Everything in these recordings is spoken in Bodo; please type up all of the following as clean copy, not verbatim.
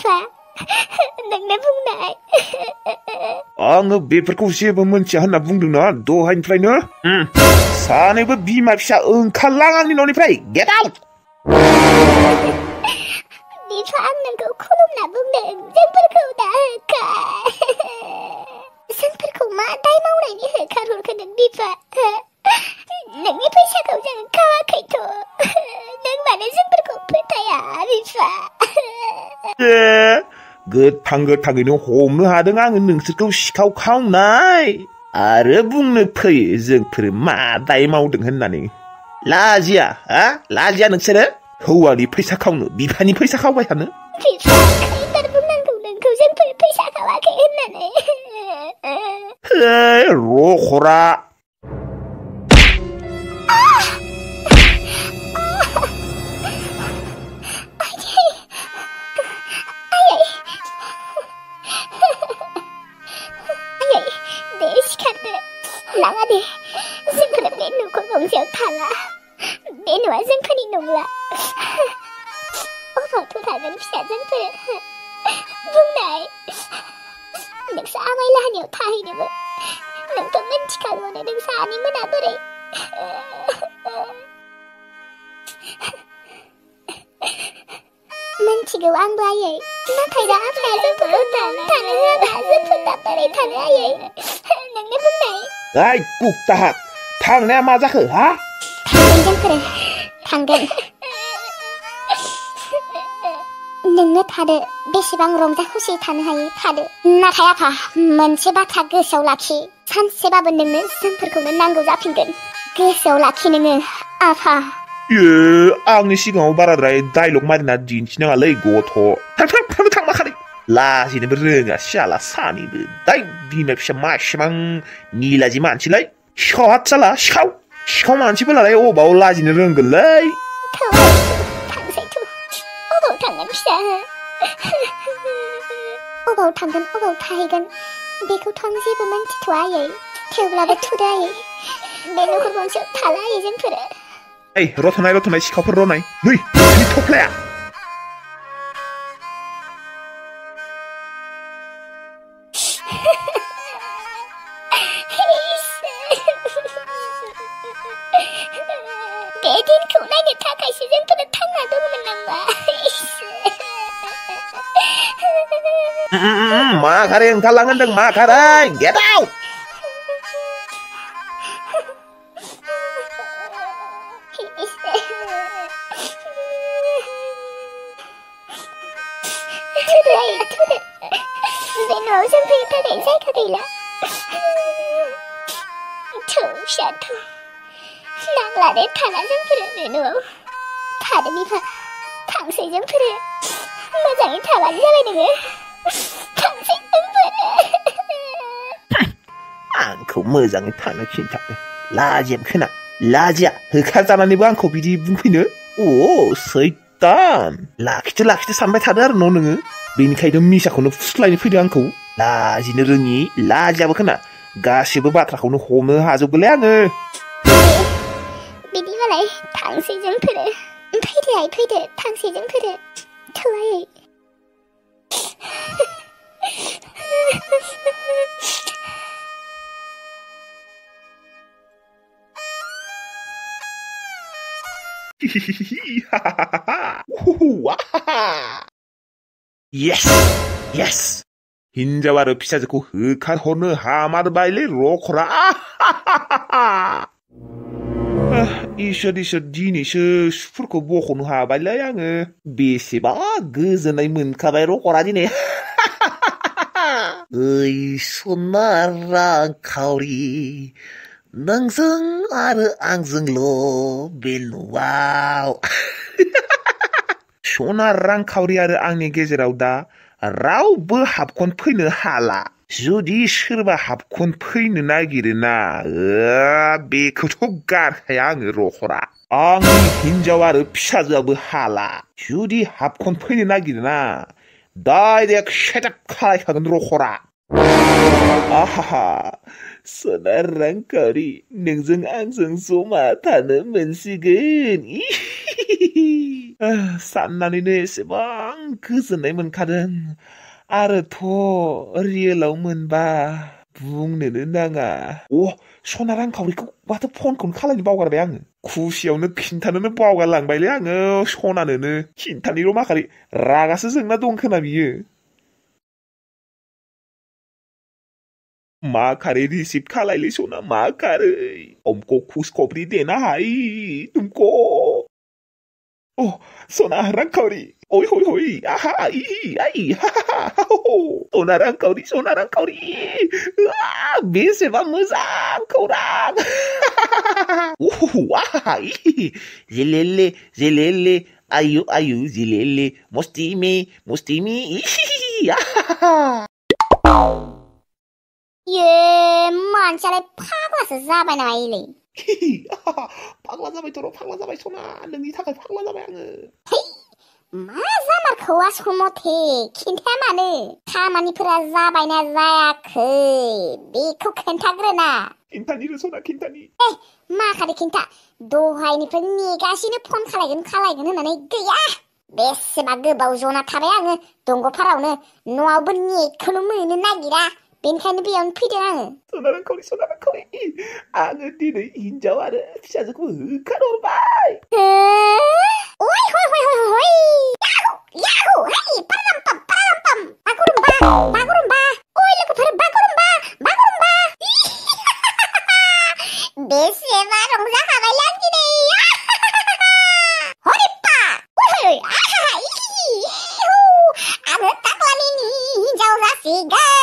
बिफा नोंनो बुंनाय आङो बेफोरखौ जेबो मोनथिया होनना बुंदोंना दहायनिफ्रायनो सानैबो बिमा फिसा ओंखारलां आंनि न'निफ्राय गेट आउट बिफा आं नोंखौ खुलुमना बुंदों जोंफोरखौ दा जोंफोरखौ मा दाय मावनायनि होखारहरखो नों बिफा नोंनि फैसाखौ जों खावाखैथ' नों मानो जोंफोरखौ फोथाया बिफा गोथाङैनो हमनो हादों आङो नोंसोरखौ सिखाव खावनाय आरो बुंनो फैयो जोंफोर मा दाय मावदों होननानै लाजिया नोंसोरो हौवानि फैसा खावनो बिफानि फैसा खावबाय थानो बिफा खैबार बुंनांगौ नोंखौ जोंफोर फैसा खावाखै होननानै रखरा दे सिखारदो नाङा दे जोंफोर बे न'खर गंसेयाव थाला बे न'आ जोंफोरनि नंला अबावथो थागोन फिसा जोंफोर बुंनाय नोंसोर आमाय लाहानियाव थाहैनोबो नोंथ' मिन्थिखागौनो नों सानै मोना बोरै मिन्थिगौ आंबो आयै नाथाय दा आफाया जोंफोरखौ थानो होआबा जोंफोर दा बोरै थानो आयै नोंनो बुंनाय कुक्ताहा थांनाया मा जाखो हा थांगोन जोंफोरो थांगोन नोंनो थादो बेसेबां रंजा खुसि थानो हायो थादो नाथाय आफा मोनसे बाथ्रा गोसोआव लाखि सानसेबाबो नोंनो जोंफोरखौनो नांगौ जाफिनगोन गोसोआव लाखि नोङो आफा आंनि सिगाङाव बाराद्राय डायलग मारिना दिन्थिनाङालै गथ' थांमाखादों लाजिनोबो रोङा सियाला सानैबो दाय बिमा फिसा मा एसेबां निलाजि मानसिलाय सिखाव हातसाला सिखाव मानसिफोरालाय अबाव लाजिनो रोंगोनलै थांसैथ' अबाव थांगोन फिसा अबाव थांगोन अबाव थाहैगोन बेखौथ' आं जेबो मोनथिथ'आ आयै थेवब्लाबो थुदो आयै बे न'खर गंसेयाव थाला आयै जोंफोरो रथनाय सिखावफोर रनाय नै नोंसोरनि थफ्लाया बे दिनखौ नायनो थाखायसो जोंफोर थांना दंमोन नामा मा खारै ओंखारलां होनदों मा खारै गेट आउट बे न'आव जोंफोरनि थाखाय जायगा गैला फिसाथ' नांला दे थाला जोंफोरो बे न'आव थादो बिफा थांसै जोंफोरो मोजाङै थाबानो जाबाय नोङो थांसै जोंफोरो आंखौ मोजाङै थानो खिन्थादो लाजिया लाजिया होखारजानानैबो आंखौ बिदि बुंफैनो सैतान लाखिदो सानबाय थादो आरो नोङो बेनिखायनो मिसाखौनो फुस्लायनो फैदो आंखौ लाजिनो रोङि लाजियाबो खोना गासिबो बाथ्राखौनो हमनो हाजोबगोनलै आङो बिदिबालाय थांसै जोंफोरो फैदो थांसै जोंफोरो थौआयै Yes! हिन्जाव आरो फिसाजोखौ होखारहरनो हामारबायलै रखरा इसोर दिनैसो सुफोरखौ बख'नो हाबायलै आङो बेसेबा गोजोननाय मोनखाबाय रखरा दिनै ओइ सना रांखावरि नोंजों आरो आंजोंल' बे न'आव सना रांखावरि आरो आंनि गेजेराव दा रावबो हाबखन फैनो हाला जुदि सोरबा हाबखन फैनो नागिरोना बेखौथ' गारखाया आङो रखरा आंनि हिन्जाव आरो फिसाजोआबो हाला जुदि हाबखन फैनो नागिरोना डाइरेक्ट सेटआप खालायखागोन रखरा आहा सना रांखावरि नोंजों आंजों जमा थानो मोनसिगोन साननानैनो एसेबां गोजोननाय मोनखादों आरोथ' रियेलाव मोनबा बुंनोनो नाङा सना रांखावरिखौ माथो फनखौनो खालायनो बावगारबाय आङो खुसियावनो खिन्थानोनो बावगारलांबायलै आङो सनानोनो खिन्थानिल' माखारि रागासो जोंना दं खोना बियो माखारे रिसिभ खालायलै सना माखारै हमको खुशखबरी देना हाय तुमको सना रांखावरि ओइ हय हय आहा आई सना रांखावरि बेसेबा मोजां खौरां जेलेले आयु जेलेले मस्ती में ये मानसियालाय फाग्लासो जाबाय नामा इलाय फाग्ला जाबाय सना नोंनि थाखाय फाग्ला जाबाय आङो मा जामारखौ आसमथे खिन्थाया मानो खामानिफोरा जाबायना जायाखै बेखौ खोन्थाग्रोना खिन्थानि सना खिन्थानि माखारि खिन्था दहायनिफ्राय नेगासिनो फन खालायगोन होननानै गैया बेसेबा गोबाव जना थाबाय आङो दंग'फारावनो न'आवबो नेटखौनो मोननो नागिरा बेनिखायनो बेयावनो फैदों आङो सना रांखावरि आङो दिनै हिनजाव आरो फिसाजोखौ होखारहरबाय ओइ हय याहु हाय पाराम बागुरुम्बा ओइ लोगोफोर बागुरुम्बा बेसेबा रंजाखाबाय आं दिनै हरिप्पा ओइ आङो टाक्लानि हिनजाव जासिगोन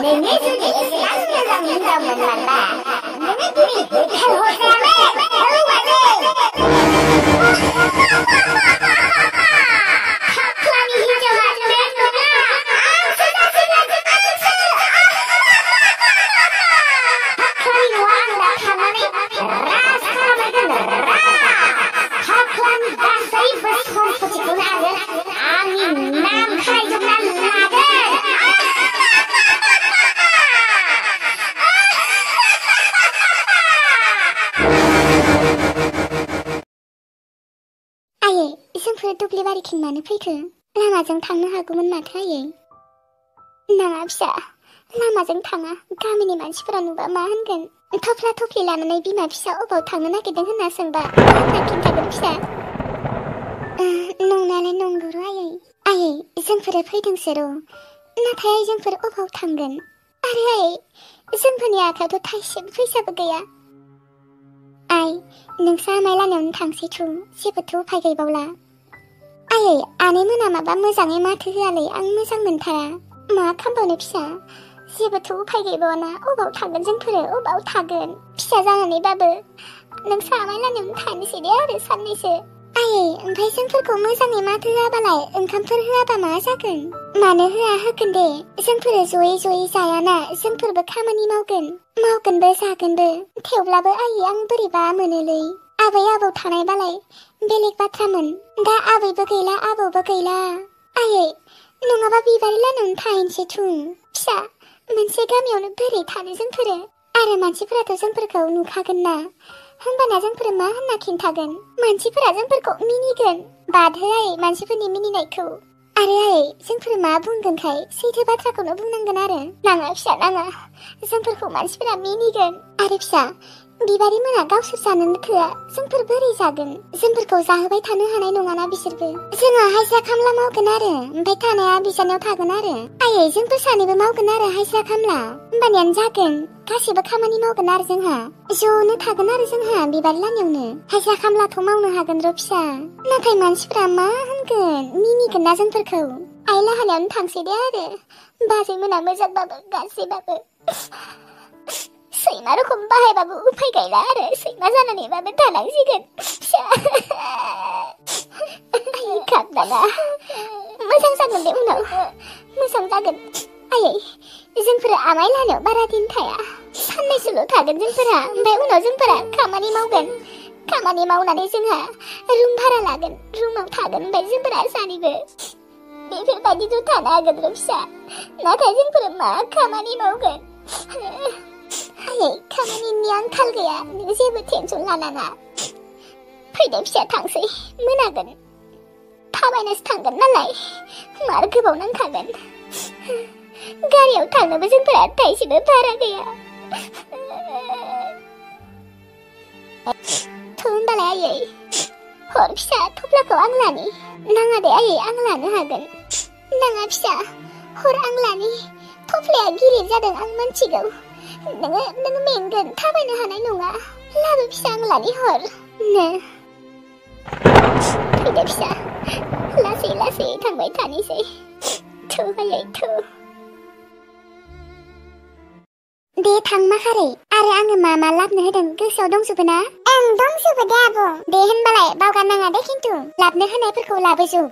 नोंनि जुदि एसेबां मोजां हिनजाव मोनलांबा नोङो दिनै होखारहरजायामोन हौवाजों टाक्लानि हिनजावा नों नङा आंसो जासिगोन टाक्लानि न'आव आं दा थांनानै राज खालामगोन टाक्लानि गासैबो सम्पथिखौनो आंनि नाम खालायजोबना लागोन जोंफोर दुब्लि बारिथिं मानो फैखो लामाजों थांनो हागौमोन माथो आयै नाङा फिसा लामाजों थाङा गामिनि मानसिफोरा नुबा मा होनगोन थफ्ला थफ्लि लानानै बिमा फिसा अबाव थांनो नागिरदों होनना सोंबा मा होनना खिन्थागोन फिसा नंनायालाय नंगौ आयै जोंफोर फैदोंसो र' नाथाय जोंफोर अबाव थांगोन आरो आयै जोंफोरनि आखायावथ' थाइसेबो फैसाबो गैया आइ नोंसा आमाय लानायावनो थांसै थु जेबोथ' उफाय गैबावला आयै आनै मोना माबा मोजाङै माथो होआलै आं मोजां मोनथारा मा खालामबावनो फिसा जेबोथ' उफाय गैबावाना अबाव थागोन जोंफोरो अबाव थागोन फिसा जानानैबाबो नोंसा आमाय लानायावनो थानोसै दे आरो साननैसो आयै ओमफ्राय जोंफोरखौ मोजाङै माथो होआबालाय ओंखामफोर होआबा मा जागोन मानो होआ होगोन दे जोंफोरो जयै जायाना जोंफोरबो खामानि मावगोनबो जागोनबो थेवब्लाबो आयै आं बोरैबा मोनोलै आबै आबौ थानायबालाय बेलेग बाथ्रामोन दा आबैबो गैला आबौबो गैला आयै नङाबा बिबारि लानायावनो थाहैनोसै थुं फिसा मोनसे गामियावनो बोरै थानो जोंफोरो आरो मानसिफोराथ' जोंफोरखौ नुखागोन ना होनबाना जोंफोर मा होनना खिन्थागोन मानसिफोरा जोंफोरखौ मिनिगोन बादहो आयै मानसिफोरनि मिनिनायखौ आरो आयै जोंफोर मा बुंगोनखाय सैथो बाथ्राखौनो बुंनांगोन आरो नाङा फिसा नाङा जोंफोरखौ मानसिफोरा मिनिगोन आरो फिसा बिबारि मोना गावसोर जानोनो थोआ जोंफोर बोरै जागोन जोंफोरखौ जाहोबाय थानो हानाय नङाना बिसोरबो जोंहा हाजिरा खामला मावगोन आरो ओमफ्राय थानाया बिसानाव थागोन आरो आयै जोंफोर सानैबो मावगोन आरो हाजिरा खामला होमबानियानो जागोन गासिबो खामानि मावगोन आरो जोंहा ज'नो थागोन आरो जोंहा बिबारि लानायावनो हाजिरा खामलाथ' मावनो हागोन र' फिसा नाथाय मानसिफोरा मा होनगोन मिनिगोन ना जोंफोरखौ आइ लाहानियावनो थांसै दे आरो बाजै मोना मोजांबाबो गाज्रिबाबो सैमा रखम बाहायबाबो उफाय गैला आरो सैमा जानानैबाबो थानांसिगोन फिसा आयै गाबनाङा मोजां जागोन दे उनाव मोजां जागोन आयै जोंफोर आमाय लानायाव बारा दिन थाया साननैसोल' थागोन जोंफोरा ओमफ्राय उनाव जोंफोरा खामानि मावगोन खामानि मावनानै जोंहा रुम भारा लागोन रुमाव थागोन ओमफ्राय जोंफोरा सानैबो बेफोरबायदिथ' थानो हागोन र' फिसा नाथाय जोंफोर मा खामानि मावगोन आयै खामानिनि आंखाल गैया नों जेबो टेनसन लानाङा फैदो फिसा थांसै मोनागोन थाबायनासो थांगोन नालाय मार गोबाव नांखागोन गारियाव थांनोबो जोंफोरा थाइसेबो भारा गैया थ' होनबालाय आयै हर फिसा थफ्लाखौ आं लानि नाङा दे आयै आं लानो हागोन नाङा फिसा हर आं लानि थफ्लाया गिलिर जादों आं मोनथिगौ नोङो मेंगोन थाबायनो हानाय नङा लाबो फिसा आं लानि हर नो फैदो फिसा लासै लासै थांबाय थानोसै थौ आयै थौ दे थां माखारै आरो आङो मा लाबनो होदों गोसोआव दंजोबो ना ओं दंजोबो दे आब' दे होनबालाय बावगारनाङा दे खिन्थु लाबनो होनायफोरखौ लाबोजोब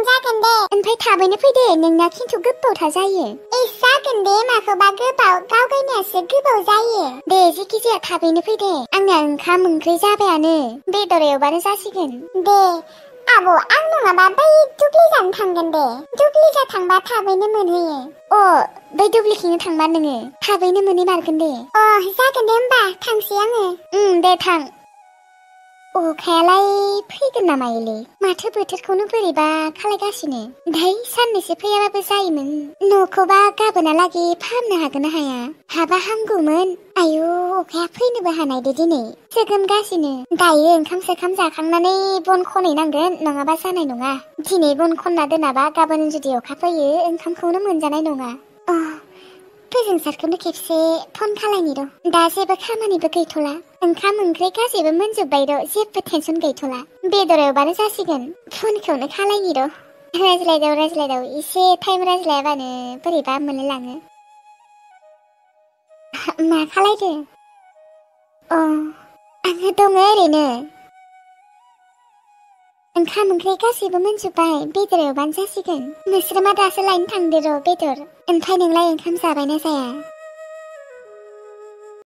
जागोन दे ओमफ्राय थाबैनो फैदे नोंना खिन्थु गोबावथार जायो इस जागोन दे माखौबा गोबाव गावगायनायासो गोबाव जायो दे जेखि जाया थाबैनो फैदे आंना ओंखाम ओंख्रि जाबायानो बेदर एवबानो जासिगोन दे आब' आं नङाबा बै दुब्लि जानो थांगोन दे दुब्लि जा थांबा थाबैनो मोनहैयो अ बै दुब्लिखिनो थांबा नोङो थाबैनो मोनहैमारगोन दे अ जागोन दे होमबा थांसै आङो दे थां अखायालाय फैगोन नामायोलै माथो बोथोरखौनो बोरैबा खालायगासिनो दाय साननैसो फैयाबाबो जायोमोन न'खौबा गाबोनहालागै फाहामनो हागोन ना हाया हाबा हामगौमोन आयु अखाया फैनोबो हानायदो दिनै सोगोमगासिनो दायो ओंखाम सोखाम जाखांनानै बन खनहैनांगोन नङाबा जानाय नङा दिनै बन खनना दोनाबा गाबोन जुदि अखा फैयो ओंखामखौनो मोनजानाय नङा फोजोंसारखौनो खेबसे फन खालायनि र' दा जेबो खामानिबो गैथ'ला ओंखाम ओंख्रि गासैबो मोनजोब्बाय र' जेबो टेनसन गैथ'ला बेदर एवबानो जासिगोन फनखौनो खालायनि र' रायज्लायदाव एसे टाइम रायज्लायाबानो बोरैबा मोनलायलाङो मा खालायदो आङो दङ ओरैनो ओंखाम ओंख्रि गासैबो मोनजोब्बाय बेदर एवबानो जासिगोन मोस्रोमा दासो लायनो थांदो र' बेदर ओमफ्राय नोंलाय ओंखाम जाबायना जाया